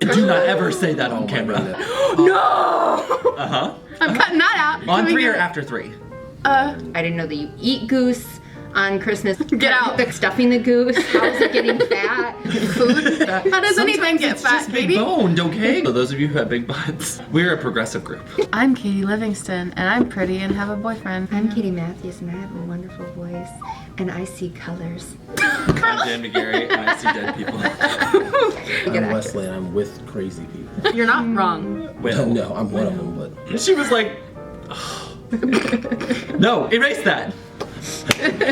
Do not ever say that on camera. No! Uh-huh. I'm cutting that out. On 3 or after 3? I didn't know that you eat goose on Christmas. Get out. The stuffing the goose. How is it getting fat? Food? How does anything get It's fat, just big baby? boned, okay? So those of you who have big butts, we're a progressive group. I'm Katie Livingston, and I'm pretty and have a boyfriend. I'm Katie Matthews, and I have a wonderful voice, and I see colors. I'm Dan McGary, and I see dead people. I'm Wesley, and I'm with crazy people. You're not wrong. Well, No, I'm one of them, but she was like, no, erase that.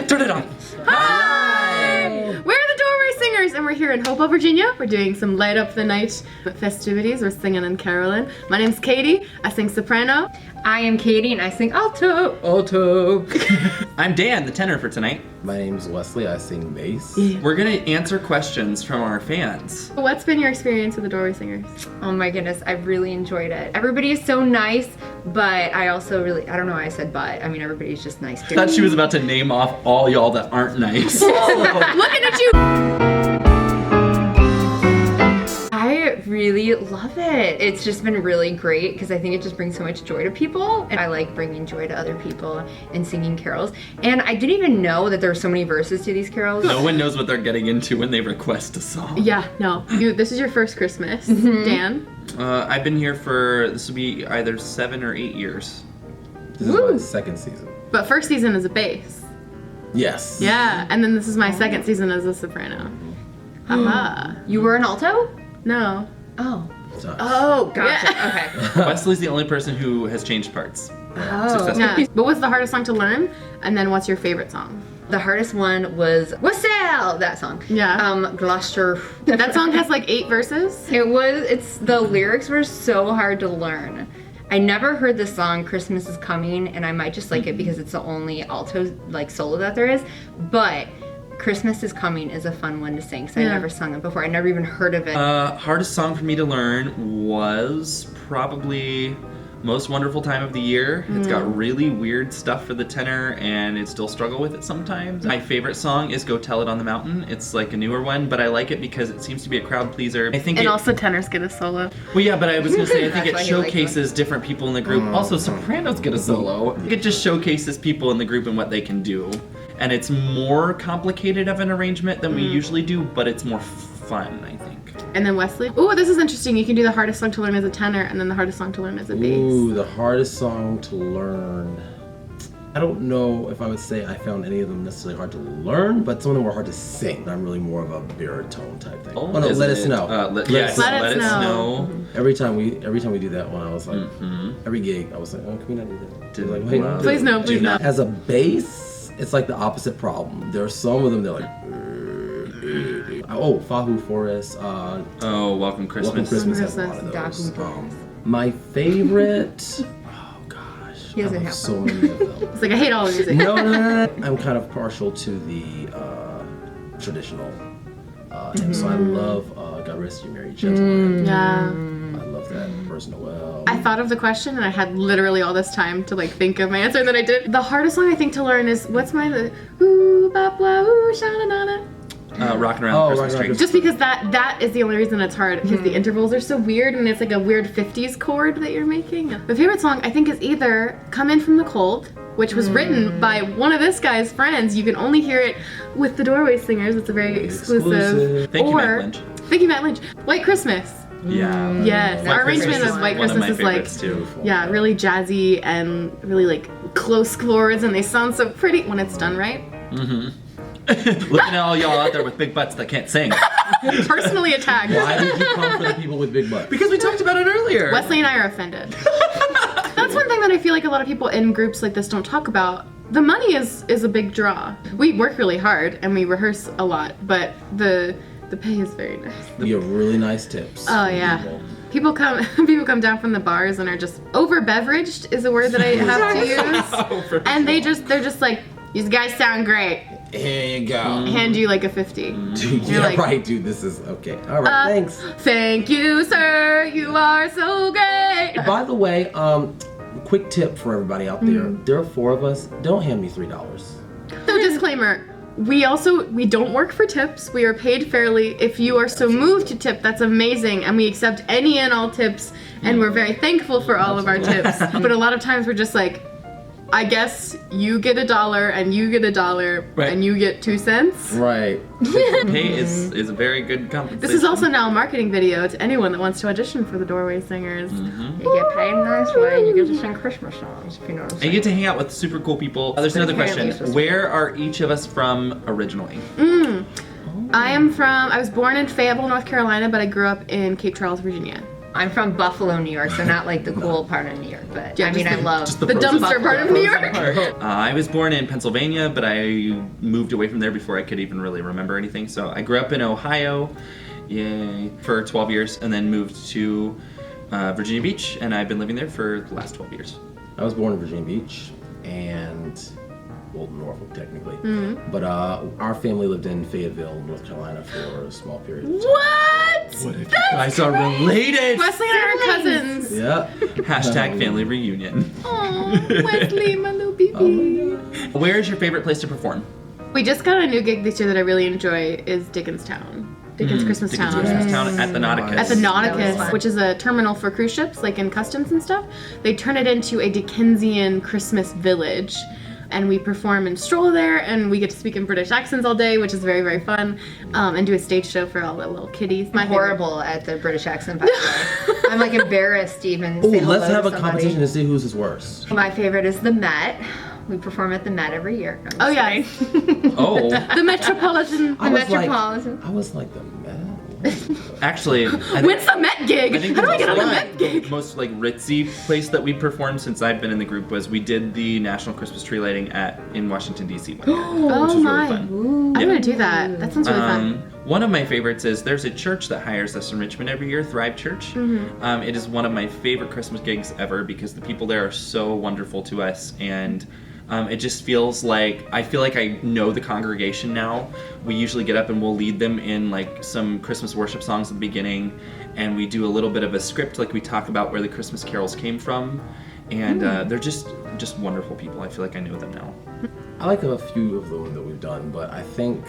Turn it on. Hi! We're the Doorway Singers, and we're here in Hopewell, Virginia. We're doing some light up the night festivities. We're singing and caroling. My name's Katie. I sing soprano. I am Katie, and I sing alto. Alto. I'm Dan, the tenor for tonight. my name's Wesley. I sing bass. We're gonna answer questions from our fans. What's been your experience with the Doorway Singers? Oh my goodness, I really enjoyed it. Everybody is so nice, but I also really, I don't know why I said but. I mean, everybody's just nice I too. thought she was about to name off all y'all that aren't nice. Looking at you! I really love it. It's just been really great because I think it just brings so much joy to people, and I like bringing joy to other people and singing carols. And I didn't even know that there were so many verses to these carols. No one knows what they're getting into when they request a song. Yeah, no. This is your first Christmas. Dan? I've been here for, this will be either 7 or 8 years. This is my second season. But first season is a bass. Yes. Yeah, and then this is my second season as a soprano. Haha. You were an alto? No. Oh. Sorry. Oh, gotcha. Yeah. Okay. Wesley's the only person who has changed parts. Oh. Successfully. Yeah. What was the hardest song to learn? And then what's your favorite song? The hardest one was Westley, that song. Yeah. Gloucester. That song has like 8 verses. The lyrics were so hard to learn. I never heard the song Christmas is Coming, and I might just like it because it's the only alto like solo that there is, but Christmas is Coming is a fun one to sing, so I never sung it before. I never even heard of it. Hardest song for me to learn was probably Most Wonderful Time of the Year. It's got really weird stuff for the tenor, and I still struggle with it sometimes. My favorite song is Go Tell It on the Mountain. It's like a newer one, but I like it because it seems to be a crowd pleaser. I think And also tenors get a solo. well, yeah, but I was gonna say, I think it That's why he likes showcases different people in the group. Also, sopranos get a solo. It just showcases people in the group and what they can do. And it's more complicated of an arrangement than we usually do, but it's more fun, I think. And then Wesley. Ooh, this is interesting. You can do the hardest song to learn as a tenor and then the hardest song to learn as a bass. Ooh, the hardest song to learn. I don't know if I would say I found any of them necessarily hard to learn, but some of them were hard to sing. I'm really more of a baritone type thing. Oh no, isn't Let Us it? Know. Yes, Let Let Us Us Know. Know. Every time we do that one, I was like, every gig, I was like, oh, can we not do that? Did- Like, wait, wow. no, Please no, Do please no. not. As a bass, it's like the opposite problem. There are some of them they're like, Fahu Forest, Oh, Welcome Christmas. Welcome Christmas has a lot of Christmas, those. My favorite, oh gosh, He doesn't I have have so many of them. It's like I hate all the music. No. I'm kind of partial to the traditional hymn, so I love God Rest You Merry Gentlemen. Yeah. I love that. First Noel. I thought of the question and I had literally all this time to like think of my answer that I did. The hardest song I think to learn is what's my ooh ba blah ooh sha na na na. Rockin' Around the Christmas Tree. Just because that is the only reason it's hard because the intervals are so weird and it's like a weird 50s chord that you're making. The favorite song I think is either Come In From the Cold, which was written by one of this guy's friends. You can only hear it with the Doorway Singers. It's a very exclusive. Thank you, or, Matt Lynch. Thank you, Matt Lynch. White Christmas. Yeah. Yes, White our arrangement Christmas of White one Christmas my is like, favorites, too. yeah, really jazzy and really like close chords, and they sound so pretty when it's done right. Looking at all y'all out there with big butts that can't sing. Personally attacked. Why did you come for the people with big butts? Because we talked about it earlier. Wesley and I are offended. That's one thing that I feel like a lot of people in groups like this don't talk about. The money is a big draw. We work really hard and we rehearse a lot, but the pay is very nice. We have really nice tips. Oh yeah. People come down from the bars and are just over beveraged is a word that I have to use. And they're just like, these guys sound great. Here you go. Hand you like a 50. Dude, yeah, like, right, dude. This is okay. All right, thanks. Thank you, sir. You are so great. By the way, quick tip for everybody out there. There are 4 of us. Don't hand me $3. So disclaimer, We don't work for tips. We are paid fairly. If you are so moved to tip, that's amazing. And we accept any and all tips. And we're very thankful for all of our tips. But a lot of times we're just like, I guess you get $1 and you get $1 and you get 2 cents. Right. Pay is a very good compensation. This is also now a marketing video to anyone that wants to audition for the Doorway Singers. You get paid nicely, you get to sing Christmas songs, if you know what I'm And saying. you get to hang out with super cool people. There's another question. Where are each of us from originally? I was born in Fayetteville, North Carolina, but I grew up in Cape Charles, Virginia. I'm from Buffalo, New York, so not like the cool part of New York, but Yeah, I mean, just I love just the The frozen dumpster part of New York. I was born in Pennsylvania, but I moved away from there before I could even really remember anything. So I grew up in Ohio, for 12 years, and then moved to Virginia Beach, and I've been living there for the last 12 years. I was born in Virginia Beach and Norfolk technically, but our family lived in Fayetteville, North Carolina for a small period of time. What? What if you guys are related? Wesley and I are cousins. Yeah. Hashtag family reunion. Oh, Wesley, my little baby. Where is your favorite place to perform? We just got a new gig this year that I really enjoy is Dickinstown. Dickens Christmas Dickens Town. Christmas Town at the Nauticus. At the That was Nauticus, fun. which is a terminal for cruise ships, like in customs and stuff. They turn it into a Dickensian Christmas village. And we perform and stroll there, and we get to speak in British accents all day, which is very, very fun. And do a stage show for all the little kiddies. I'm horrible at the British accent, by the way. I'm like embarrassed to even say hello Let's have to a somebody. competition to see who's is worst. My favorite is the Met. We perform at the Met every year. No, I'm Oh, just kidding. yeah. Oh, The Metropolitan. I was Metropolitan. I was like the man. actually, I think, When's the Met gig? I think How do I the get on the most, Met gig? the most like ritzy place that we performed since I've been in the group was we did the National Christmas Tree Lighting in Washington D.C. one year, which Oh was my. really fun. I'm gonna do that. That sounds really fun. One of my favorites is there's a church that hires us in Richmond every year, Thrive Church. It is one of my favorite Christmas gigs ever because the people there are so wonderful to us, and it just feels like I feel like I know the congregation now. We usually get up and we'll lead them in like some Christmas worship songs at the beginning, and we do a little bit of a script, like we talk about where the Christmas carols came from, and they're just wonderful people. I feel like I know them now. I like a few of them that we've done, but I think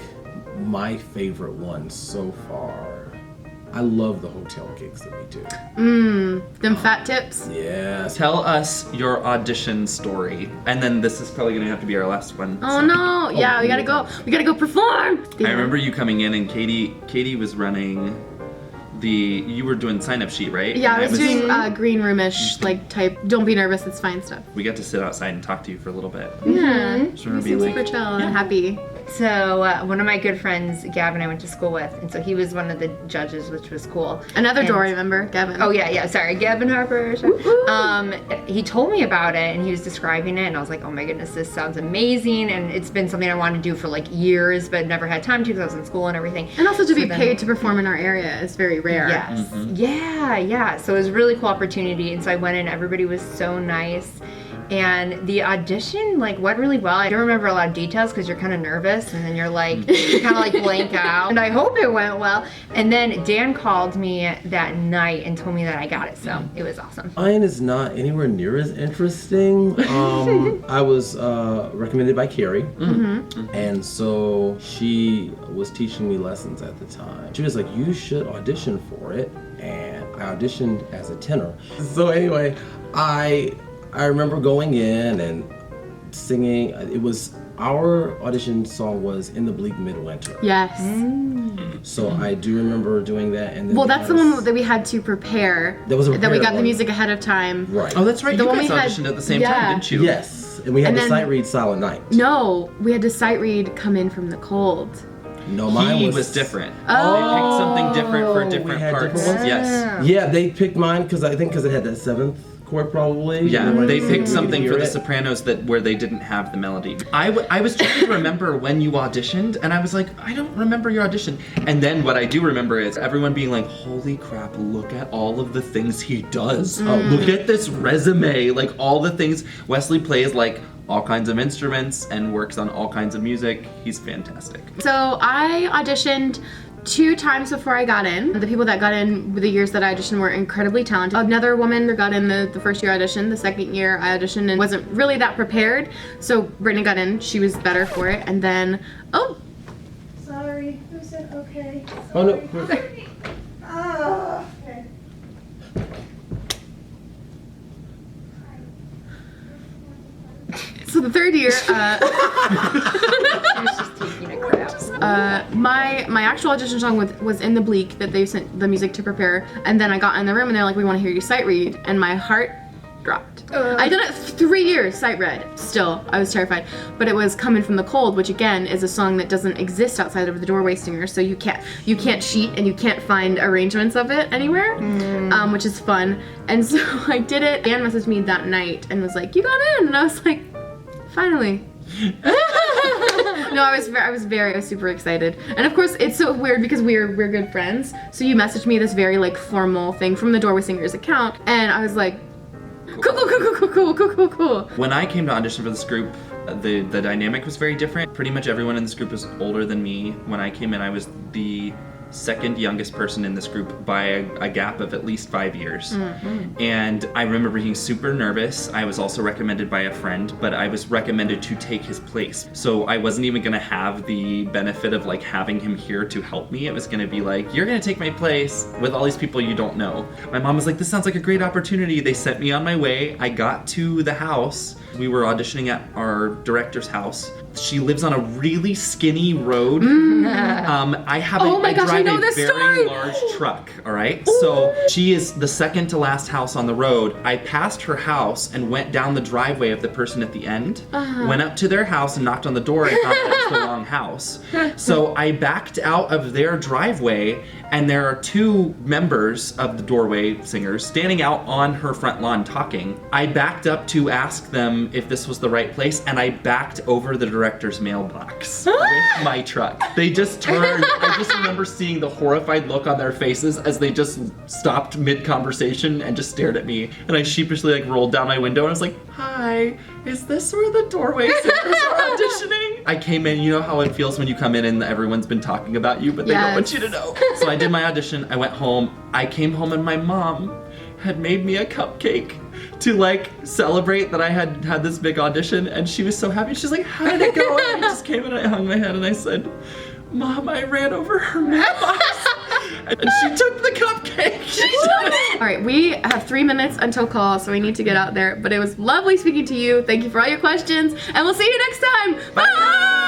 my favorite one so far, I love the hotel gigs that we do. Them fat tips. Yes. Tell us your audition story, and then this is probably gonna have to be our last one. Oh no. Yeah, we gotta go. We gotta go perform. I remember you coming in and Katie was running you were doing sign up sheet, right? Yeah, And I was doing green roomish, like type, don't be nervous, it's fine stuff. We got to sit outside and talk to you for a little bit. Yeah. Just remember Seems being super like, chill and happy. So one of my good friends, Gavin, I went to school with, and so he was one of the judges, which was cool. Another And- Dory member, Gavin. Oh yeah, sorry, Gavin Harper. He told me about it, and he was describing it, and I was like, oh my goodness, this sounds amazing, and it's been something I wanted to do for like years, but never had time to because I was in school and everything. And also to be then- paid to perform in our area is very rare. Yes. Yeah. So it was a really cool opportunity, and so I went in. Everybody was so nice. And the audition like went really well. I don't remember a lot of details because you're kind of nervous, and then you're like, you kind of like blank out. And I hope it went well. And then Dan called me that night and told me that I got it. So it was awesome. Mine is not anywhere near as interesting. I was recommended by Carrie, and so she was teaching me lessons at the time. She was like, you should audition for it, and I auditioned as a tenor. So anyway, I remember going in and singing. It was our audition song was In the Bleak Midwinter. Yes. So I do remember doing that. And then Well, we that's had the a- one that we had to prepare. That was a That we prepared got the one. music ahead of time. Right. oh, that's right. The You one guys we had- auditioned at the same yeah. time, didn't you? Yes, and we had And to then- sight read Silent Night. No, we had to sight read Come In From the Cold. No, mine He was, was different. Oh. They picked something different for we different had parts. different ones? Yes. Yeah, they picked mine because I think because it had that seventh chord probably. Yeah, You know, they you picked could something hear for the it. Sopranos where they didn't have the melody. I was trying to remember when you auditioned, and I was like, I don't remember your audition. And then what I do remember is everyone being like, holy crap, look at all of the things he does. Look at this resume. Like all the things. Wesley plays like all kinds of instruments and works on all kinds of music. He's fantastic. So I auditioned 2 times before I got in. The people that got in the years that I auditioned were incredibly talented. Another woman got in the first year I auditioned. The second year I auditioned and wasn't really that prepared. So Brittany got in. She was better for it. And then, oh. Sorry. Who said okay? Oh no. Oh, okay. So the third year, I was just taking a crap. my actual audition song was in the Bleak that they sent the music to prepare, and then I got in the room and they're like, we want to hear you sight read, and my heart dropped. I did it 3 years sight read. Still, I was terrified. But it was Coming from the Cold, which again is a song that doesn't exist outside of the Doorway Singers, so you can't cheat and you can't find arrangements of it anywhere, which is fun. And so I did it. Dan messaged me that night and was like, "You got in," and I was like, "Finally." No, I was super excited. And of course, it's so weird because we're good friends. So you messaged me this very like formal thing from the Doorway Singers account, and I was like, cool. When I came to audition for this group, the dynamic was very different. Pretty much everyone in this group was older than me. When I came in, I was the second youngest person in this group by a gap of at least 5 years. And I remember being super nervous. I was also recommended by a friend, but I was recommended to take his place. So I wasn't even gonna have the benefit of like having him here to help me. It was gonna be like, you're gonna take my place with all these people you don't know. My mom was like, this sounds like a great opportunity. They sent me on my way. I got to the house. We were auditioning at our director's house. She lives on a really skinny road. I have I drive a very large truck, all right? Ooh. So she is the second to last house on the road. I passed her house and went down the driveway of the person at the end, went up to their house and knocked on the door and found that it was the wrong house. So I backed out of their driveway, and there are 2 members of the Doorway Singers standing out on her front lawn talking. I backed up to ask them if this was the right place, and I backed over the director's mailbox with my truck. They just turned. I just remember seeing the horrified look on their faces as they just stopped mid-conversation and just stared at me. And I sheepishly like rolled down my window and I was like, "Hi, is this where the Doorway Singers are auditioning?" I came in, you know how it feels when you come in and everyone's been talking about you, but they don't want you to know. So I did my audition, I went home. I came home and my mom had made me a cupcake to like celebrate that I had had this big audition, and she was so happy. She's like, "How did it go?" And I just came and I hung my head and I said, "Mom, I ran over her mailbox." And she took the cupcake. All right, we have 3 minutes until call, so we need to get out there. But it was lovely speaking to you. Thank you for all your questions, and we'll see you next time. Bye!